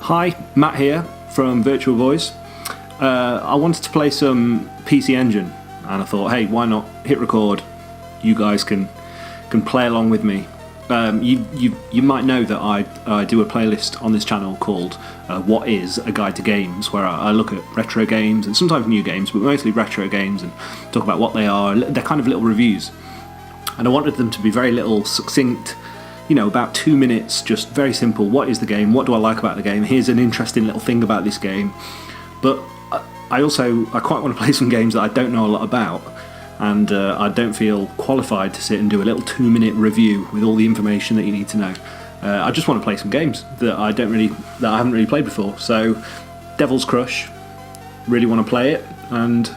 Hi, Matt here from Virtua Boys. I wanted to play some PC Engine, and I thought, hey, why not hit record? You guys can play along with me. You might know that I do a playlist on this channel called What Is a Guide to Games, where I look at retro games and sometimes new games, but mostly retro games, and talk about what they are. They're kind of little reviews, and I wanted them to be very little, succinct, about 2 minutes, just very simple. What is the game? What do I like about the game? Here's an interesting little thing about this game. But I quite want to play some games that I don't know a lot about, and I don't feel qualified to sit and do a little 2-minute review with all the information that you need to know. I just want to play some games that I haven't really played before. So, Devil's Crush, really want to play it, and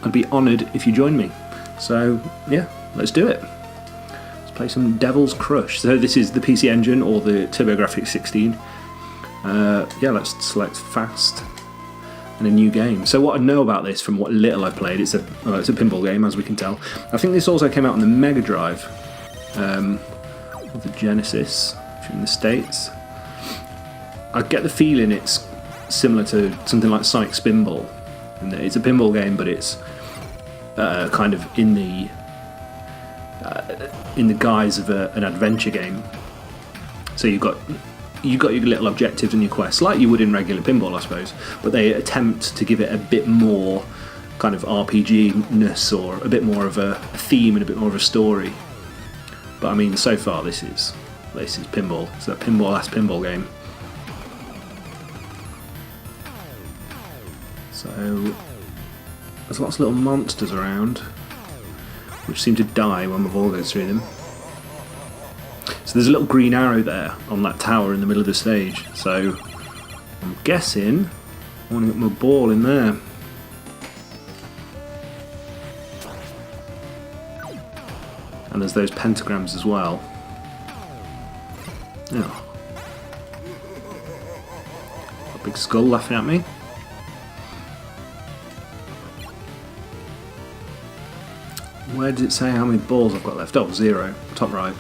I'd be honoured if you join me. So yeah, let's do it. Play some Devil's Crush. So this is the PC Engine or the TurboGrafx-16. Yeah, let's select fast and a new game. So what I know about this from what little I played, it's a pinball game, as we can tell. I think this also came out on the Mega Drive, or the Genesis, if you're in the States. I get the feeling it's similar to something like Sonic Spinball, and it's a pinball game, but it's kind of in the guise of an adventure game. So you've got your little objectives and your quests, like you would in regular pinball, I suppose, but they attempt to give it a bit more kind of RPG-ness, or a bit more of a theme and a bit more of a story. But I mean, so far this is pinball. It's that pinball-ass pinball game. So there's lots of little monsters around, which seem to die when the ball goes through them. So there's a little green arrow there on that tower in the middle of the stage, so I'm guessing I want to get my ball in there. And there's those pentagrams as well. Oh. A big skull laughing at me. Where does it say how many balls I've got left? Oh, 0, top right.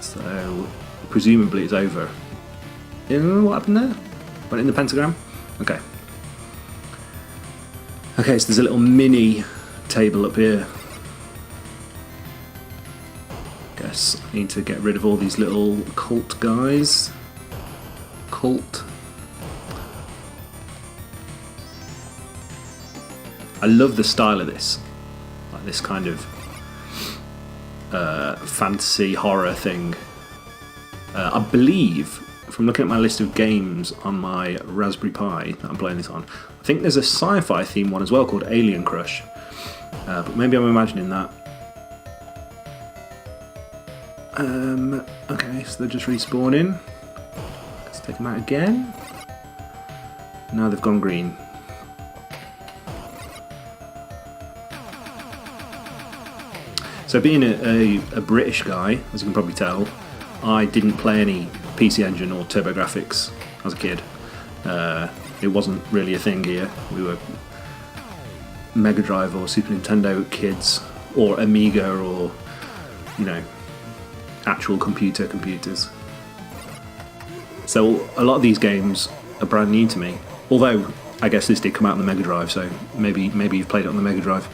So, presumably it's over. What happened there? Went in the pentagram? Okay. Okay, so there's a little mini table up here. Guess I need to get rid of all these little cult guys. Cult. I love the style of this, like this kind of fantasy horror thing. I believe, from looking at my list of games on my Raspberry Pi that I'm playing this on, I think there's a sci-fi theme one as well called Alien Crush, but maybe I'm imagining that. Okay, so they're just respawning. Let's take them out again. Now they've gone green. So being a British guy, as you can probably tell, I didn't play any PC Engine or TurboGrafx as a kid. It wasn't really a thing here. We were Mega Drive or Super Nintendo kids, or Amiga, or actual computers. So a lot of these games are brand new to me. Although I guess this did come out on the Mega Drive, so maybe you've played it on the Mega Drive.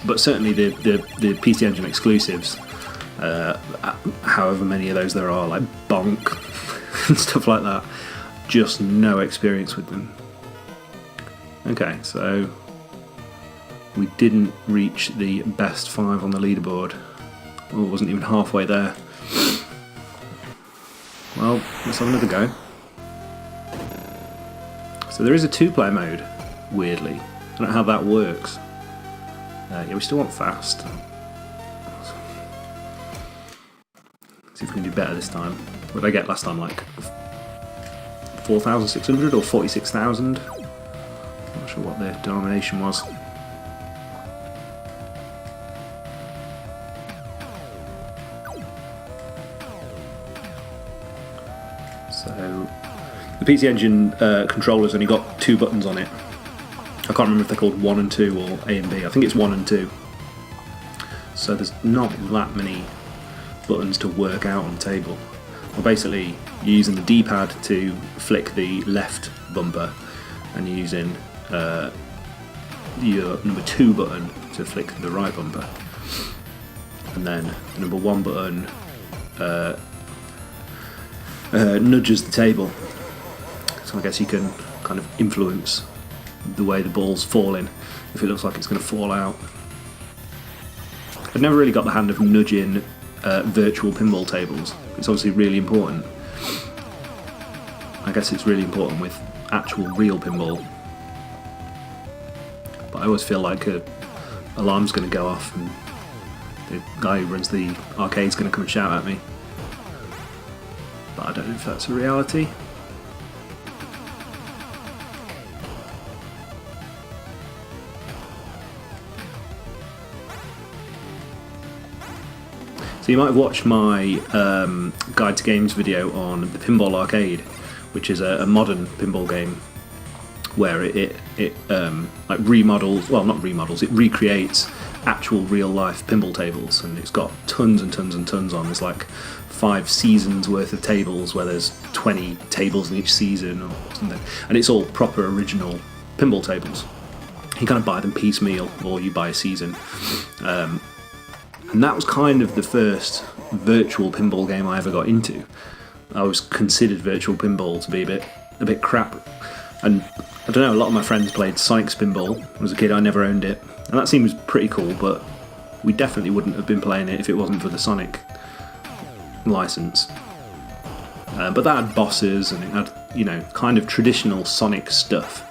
But certainly the PC Engine exclusives, however many of those there are, like Bonk and stuff like that, just no experience with them. Okay, so we didn't reach the best 5 on the leaderboard. Oh, it wasn't even halfway there. Well, let's have another go. So there is a 2-player mode, weirdly. I don't know how that works. Yeah, we still want fast. See if we can do better this time. What did I get last time? Like 4,600 or 46,000? Not sure what the denomination was. So the PC Engine controller's only got 2 buttons on it. I can't remember if they're called 1 and 2 or A and B. I think it's 1 and 2. So there's not that many buttons to work out on the table. Well, basically, you're using the D-pad to flick the left bumper, and you're using your number 2 button to flick the right bumper, and then the number 1 button nudges the table. So I guess you can kind of influence the way the ball's falling if it looks like it's going to fall out. I've never really got the hand of nudging virtual pinball tables. It's obviously really important. I guess it's really important with actual real pinball. But I always feel like an alarm's going to go off and the guy who runs the arcade's going to come and shout at me. But I don't know if that's a reality. So you might have watched my Guide to Games video on the Pinball Arcade, which is a modern pinball game where it like remodels, well not remodels, it recreates actual real life pinball tables, and it's got tons and tons and tons on. There's like 5 seasons worth of tables where there's 20 tables in each season or something, and it's all proper original pinball tables. You kind of buy them piecemeal or you buy a season. And that was kind of the first virtual pinball game I ever got into. I always considered virtual pinball to be a bit crap, and I don't know, a lot of my friends played Sonic Pinball. As a kid I never owned it, and that seems pretty cool, but we definitely wouldn't have been playing it if it wasn't for the Sonic license. But that had bosses, and it had, you know, kind of traditional Sonic stuff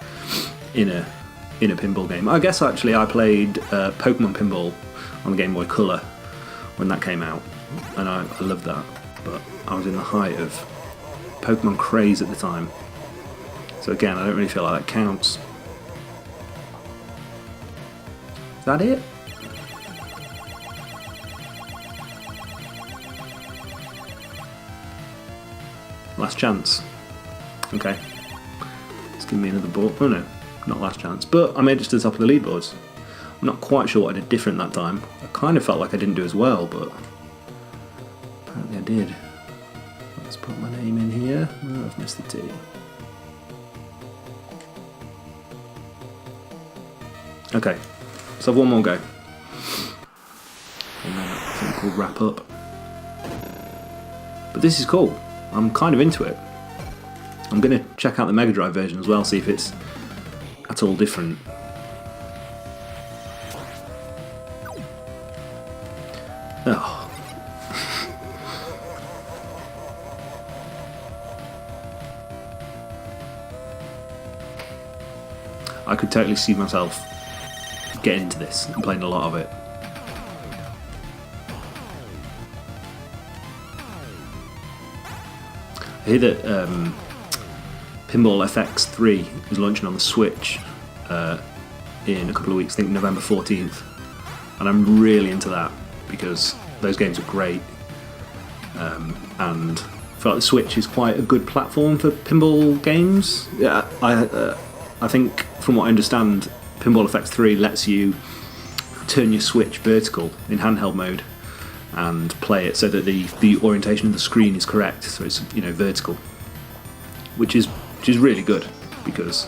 in a pinball game. I guess actually I played Pokemon Pinball on the Game Boy Color when that came out, and I loved that, but I was in the height of Pokemon craze at the time, so again I don't really feel like that counts. Is that it? Last chance. Okay, let's give me another ball. Oh no, not last chance, but I made it to the top of the leaderboards. I'm not quite sure what I did different that time. I kind of felt like I didn't do as well, but apparently I did. Let's put my name in here. Oh, I've missed the T. Okay, let's have one more go. And then I think we'll wrap up. But this is cool. I'm kind of into it. I'm going to check out the Mega Drive version as well, see if it's at all different. Oh. I could totally see myself getting into this and playing a lot of it. I hear that Pinball FX3 is launching on the Switch in a couple of weeks, I think November 14th, and I'm really into that because those games are great, and I feel like the Switch is quite a good platform for pinball games. Yeah, I think from what I understand, Pinball FX3 lets you turn your Switch vertical in handheld mode and play it so that the orientation of the screen is correct, so it's, you know, vertical, which is really good, because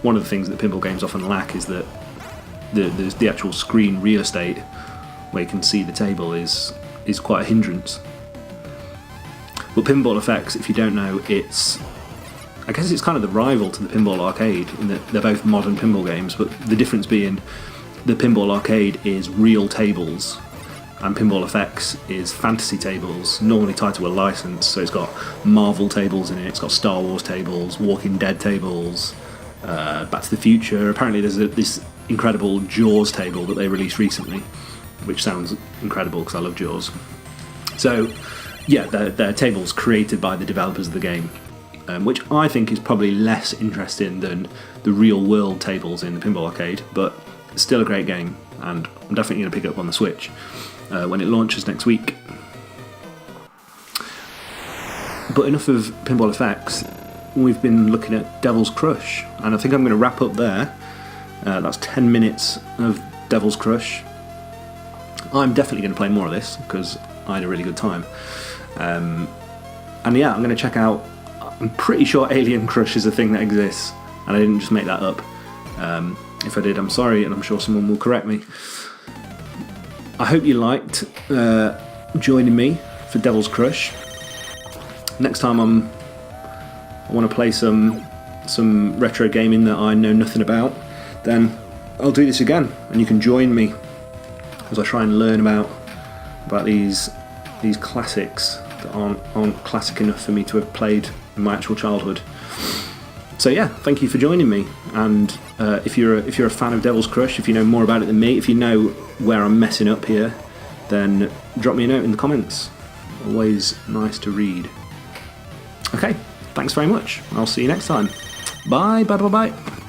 one of the things that pinball games often lack is that the actual screen real estate where you can see the table is quite a hindrance. But Pinball FX, if you don't know, I guess it's kind of the rival to the Pinball Arcade in that they're both modern pinball games, but the difference being the Pinball Arcade is real tables and Pinball FX is fantasy tables, normally tied to a license. So it's got Marvel tables in it, it's got Star Wars tables, Walking Dead tables, Back to the Future. Apparently there's this incredible Jaws table that they released recently, which sounds incredible because I love Jaws. So yeah, they're tables created by the developers of the game, which I think is probably less interesting than the real world tables in the Pinball Arcade, but it's still a great game, and I'm definitely going to pick it up on the Switch when it launches next week. But enough of Pinball FX. We've been looking at Devil's Crush, and I think I'm going to wrap up there. That's 10 minutes of Devil's Crush. I'm definitely going to play more of this because I had a really good time. And yeah, I'm going to check out, I'm pretty sure Alien Crush is a thing that exists, and I didn't just make that up. If I did, I'm sorry, and I'm sure someone will correct me. I hope you liked joining me for Devil's Crush. Next time I want to play some retro gaming that I know nothing about, then I'll do this again, and you can join me as I try and learn about these classics that aren't classic enough for me to have played in my actual childhood. So yeah, thank you for joining me, and if you're a fan of Devil's Crush, if you know more about it than me, if you know where I'm messing up here, then drop me a note in the comments. Always nice to read. Okay, thanks very much. I'll see you next time. Bye, bye, bye, bye.